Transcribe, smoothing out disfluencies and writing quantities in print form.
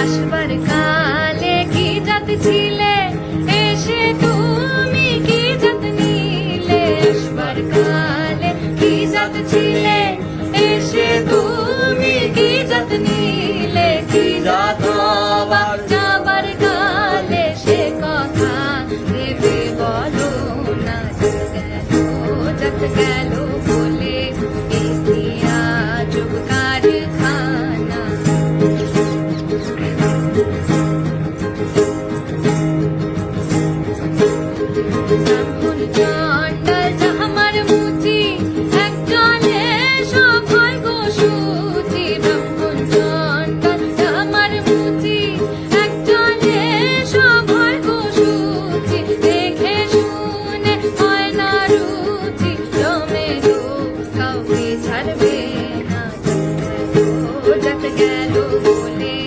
আসবার কালে কি জাত ছিলে, এসে তুমি কি জাত নিলে। আসবার কালে কি জাত ছিলে, এসে তুমি কি জাত নিলে। কি জাত হবার যাবার কালে সে কথা ভেবে বলো না। জাত গেল বলে ইতিহাস কারখানা। ব্রাহ্মণ চণ্ডাল যাহার মুচি, একজনে সব হয় গো শুচি। ব্রাহ্মণ চণ্ডাল যাহার মুচি, একজনে সব হয় গো শুচি। দেখে শুনে হয় না রুচি, জমেরও কাউকে ছাড়বে না। জাত গেল বলে